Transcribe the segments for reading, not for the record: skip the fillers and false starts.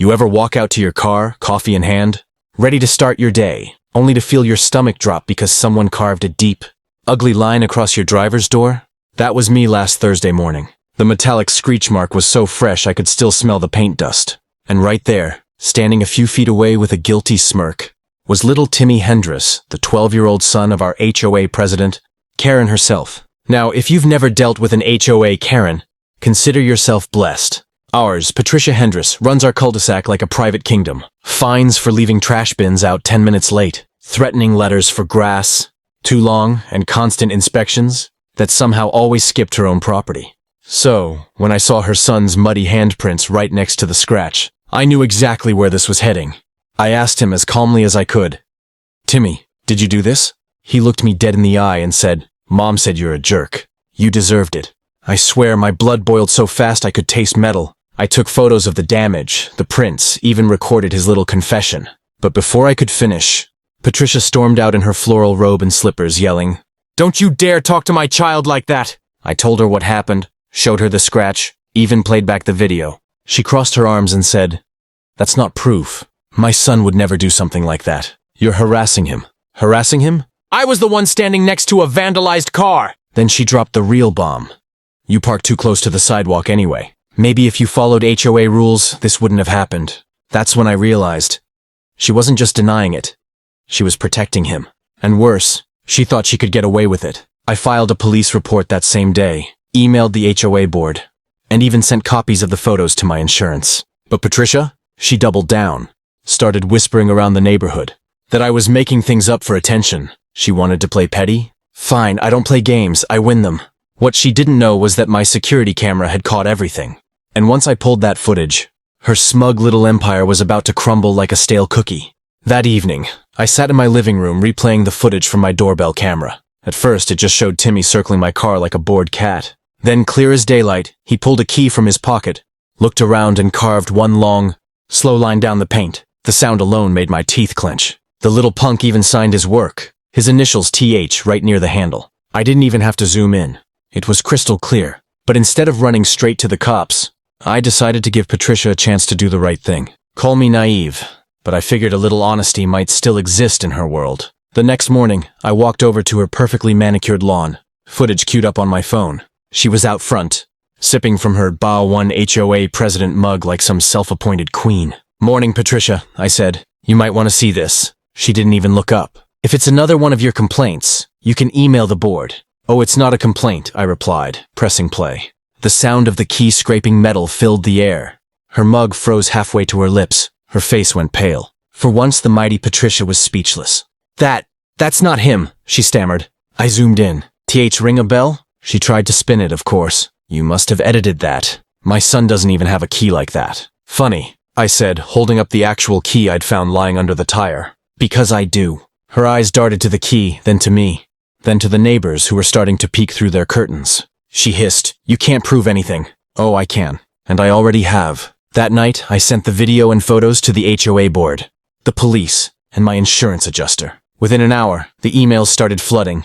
You ever walk out to your car, coffee in hand, ready to start your day, only to feel your stomach drop because someone carved a deep, ugly line across your driver's door? That was me last Thursday morning. The metallic screech mark was so fresh I could still smell the paint dust. And right there, standing a few feet away with a guilty smirk, was little Timmy Hendris, the 12-year-old son of our HOA president, Karen herself. Now, if you've never dealt with an HOA Karen, consider yourself blessed. Ours, Patricia Hendris, runs our cul-de-sac like a private kingdom. Fines for leaving trash bins out 10 minutes late, threatening letters for grass, too long, and constant inspections that somehow always skipped her own property. So, when I saw her son's muddy handprints right next to the scratch, I knew exactly where this was heading. I asked him as calmly as I could, "Timmy, did you do this?" He looked me dead in the eye and said, "Mom said you're a jerk. You deserved it." I swear my blood boiled so fast I could taste metal. I took photos of the damage, the prints, even recorded his little confession. But before I could finish, Patricia stormed out in her floral robe and slippers, yelling, "Don't you dare talk to my child like that!" I told her what happened, showed her the scratch, even played back the video. She crossed her arms and said, "That's not proof. My son would never do something like that. You're harassing him." Harassing him? I was the one standing next to a vandalized car! Then she dropped the real bomb. "You parked too close to the sidewalk anyway. Maybe if you followed HOA rules, this wouldn't have happened." That's when I realized she wasn't just denying it. She was protecting him. And worse, she thought she could get away with it. I filed a police report that same day, emailed the HOA board, and even sent copies of the photos to my insurance. But Patricia, she doubled down, started whispering around the neighborhood that I was making things up for attention. She wanted to play petty? Fine, I don't play games, I win them. What she didn't know was that my security camera had caught everything. And once I pulled that footage, her smug little empire was about to crumble like a stale cookie. That evening, I sat in my living room replaying the footage from my doorbell camera. At first, it just showed Timmy circling my car like a bored cat. Then, clear as daylight, he pulled a key from his pocket, looked around and carved one long, slow line down the paint. The sound alone made my teeth clench. The little punk even signed his work, his initials TH right near the handle. I didn't even have to zoom in. It was crystal clear. But instead of running straight to the cops, I decided to give Patricia a chance to do the right thing. Call me naive, but I figured a little honesty might still exist in her world. The next morning, I walked over to her perfectly manicured lawn, footage queued up on my phone. She was out front, sipping from her Bow 1 HOA president mug like some self-appointed queen. "Morning, Patricia," I said. "You might want to see this." She didn't even look up. "If it's another one of your complaints, you can email the board." "Oh, it's not a complaint," I replied, pressing play. The sound of the key scraping metal filled the air. Her mug froze halfway to her lips. Her face went pale. For once, the mighty Patricia was speechless. That's not him," she stammered. I zoomed in. "TH, ring a bell?" She tried to spin it, of course. "You must have edited that. My son doesn't even have a key like that." "Funny," I said, holding up the actual key I'd found lying under the tire. "Because I do." Her eyes darted to the key, then to me, then to the neighbors who were starting to peek through their curtains. She hissed, "You can't prove anything." "Oh, I can. And I already have." That night, I sent the video and photos to the HOA board, the police, and my insurance adjuster. Within an hour, the emails started flooding.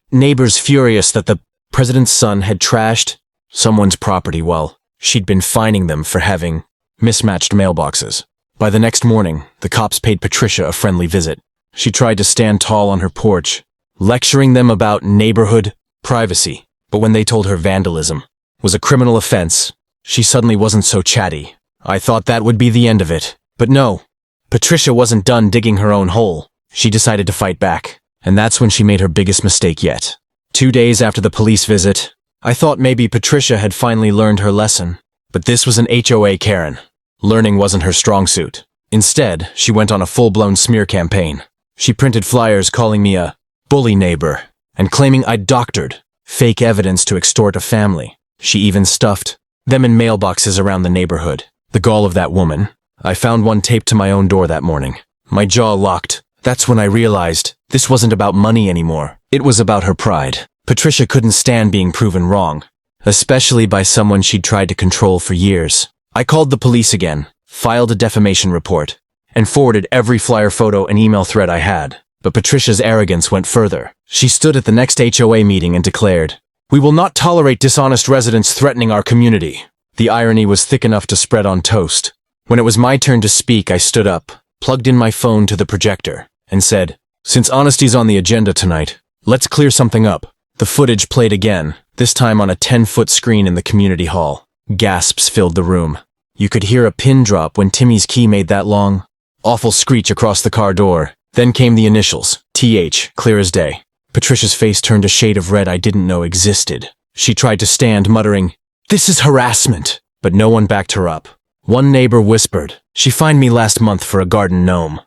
Neighbors furious that the president's son had trashed someone's property while she'd been fining them for having mismatched mailboxes. By the next morning, the cops paid Patricia a friendly visit. She tried to stand tall on her porch, lecturing them about neighborhood privacy. But when they told her vandalism was a criminal offense, she suddenly wasn't so chatty. I thought that would be the end of it. But no, Patricia wasn't done digging her own hole. She decided to fight back. And that's when she made her biggest mistake yet. 2 days after the police visit, I thought maybe Patricia had finally learned her lesson. But this was an HOA Karen. Learning wasn't her strong suit. Instead, she went on a full-blown smear campaign. She printed flyers calling me a bully neighbor and claiming I'd doctored fake evidence to extort a family. She even stuffed them in mailboxes around the neighborhood. The gall of that woman. I found one taped to my own door that morning. My jaw locked. That's when I realized this wasn't about money anymore. It was about her pride. Patricia couldn't stand being proven wrong, especially by someone she'd tried to control for years. I called the police again, filed a defamation report, and forwarded every flyer, photo, and email thread I had. But Patricia's arrogance went further. She stood at the next HOA meeting and declared, "We will not tolerate dishonest residents threatening our community." The irony was thick enough to spread on toast. When it was my turn to speak, I stood up, plugged in my phone to the projector, and said, "Since honesty's on the agenda tonight, let's clear something up." The footage played again, this time on a 10-foot screen in the community hall. Gasps filled the room. You could hear a pin drop when Timmy's key made that long, awful screech across the car door. Then came the initials, TH, clear as day. Patricia's face turned a shade of red I didn't know existed. She tried to stand, muttering, "This is harassment," but no one backed her up. One neighbor whispered, "She fined me last month for a garden gnome."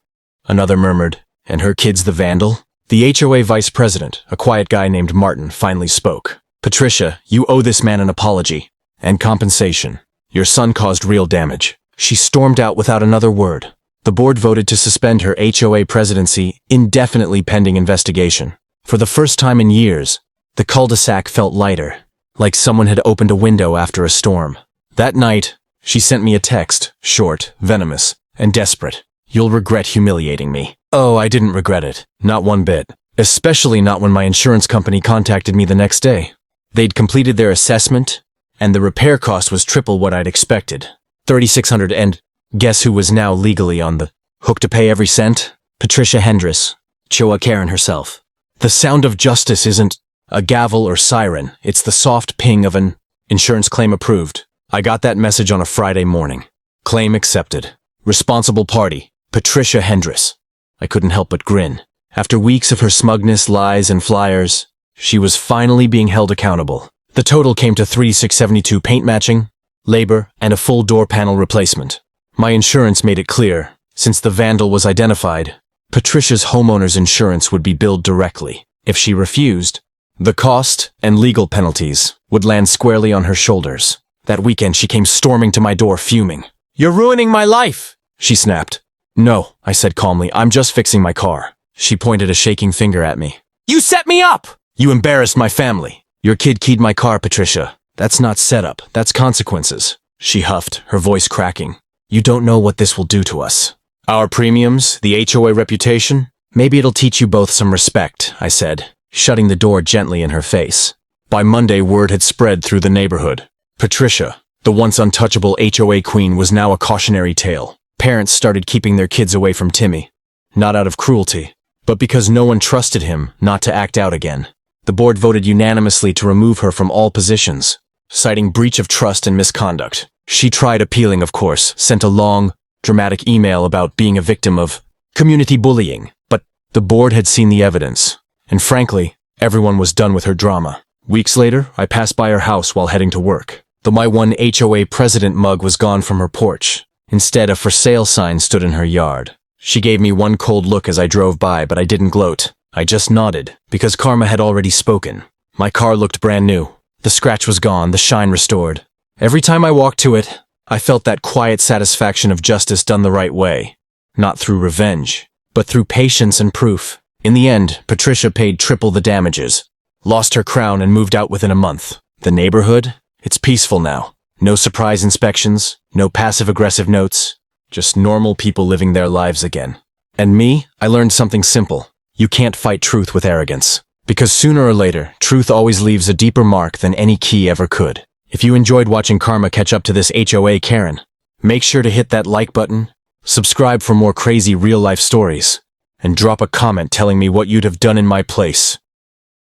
Another murmured, "And her kid's the vandal?" The HOA vice president, a quiet guy named Martin, finally spoke. "Patricia, you owe this man an apology and compensation. Your son caused real damage." She stormed out without another word. The board voted to suspend her HOA presidency indefinitely pending investigation. For the first time in years, the cul-de-sac felt lighter, like someone had opened a window after a storm. That night, she sent me a text, short, venomous, and desperate. "You'll regret humiliating me." Oh, I didn't regret it. Not one bit. Especially not when my insurance company contacted me the next day. They'd completed their assessment, and the repair cost was triple what I'd expected. $3,600, and guess who was now legally on the hook to pay every cent? Patricia Hendris, HOA Karen herself. The sound of justice isn't a gavel or siren. It's the soft ping of an insurance claim approved. I got that message on a Friday morning. Claim accepted. Responsible party, Patricia Hendris. I couldn't help but grin. After weeks of her smugness, lies, and flyers, she was finally being held accountable. The total came to $3,672 paint matching, labor, and a full door panel replacement. My insurance made it clear, since the vandal was identified, Patricia's homeowner's insurance would be billed directly. If she refused, the cost and legal penalties would land squarely on her shoulders. That weekend she came storming to my door fuming. "You're ruining my life," she snapped. "No," I said calmly, "I'm just fixing my car." She pointed a shaking finger at me. "You set me up! You embarrassed my family. Your kid keyed my car, Patricia. That's not setup, that's consequences." She huffed, her voice cracking. "You don't know what this will do to us. Our premiums, the HOA reputation, maybe it'll teach you both some respect," I said, shutting the door gently in her face. By Monday, word had spread through the neighborhood. Patricia, the once untouchable HOA queen, was now a cautionary tale. Parents started keeping their kids away from Timmy, not out of cruelty, but because no one trusted him not to act out again. The board voted unanimously to remove her from all positions, citing breach of trust and misconduct. She tried appealing, of course, sent a long, dramatic email about being a victim of community bullying, but the board had seen the evidence, and frankly, everyone was done with her drama. Weeks later, I passed by her house while heading to work. The My One HOA president mug was gone from her porch. Instead, a for sale sign stood in her yard. She gave me one cold look as I drove by, but I didn't gloat. I just nodded, because karma had already spoken. My car looked brand new. The scratch was gone, the shine restored. Every time I walked to it, I felt that quiet satisfaction of justice done the right way. Not through revenge, but through patience and proof. In the end, Patricia paid triple the damages, lost her crown, and moved out within a month. The neighborhood? It's peaceful now. No surprise inspections, no passive-aggressive notes, just normal people living their lives again. And me, I learned something simple. You can't fight truth with arrogance. Because sooner or later, truth always leaves a deeper mark than any key ever could. If you enjoyed watching karma catch up to this HOA Karen, make sure to hit that like button, subscribe for more crazy real-life stories, and drop a comment telling me what you'd have done in my place.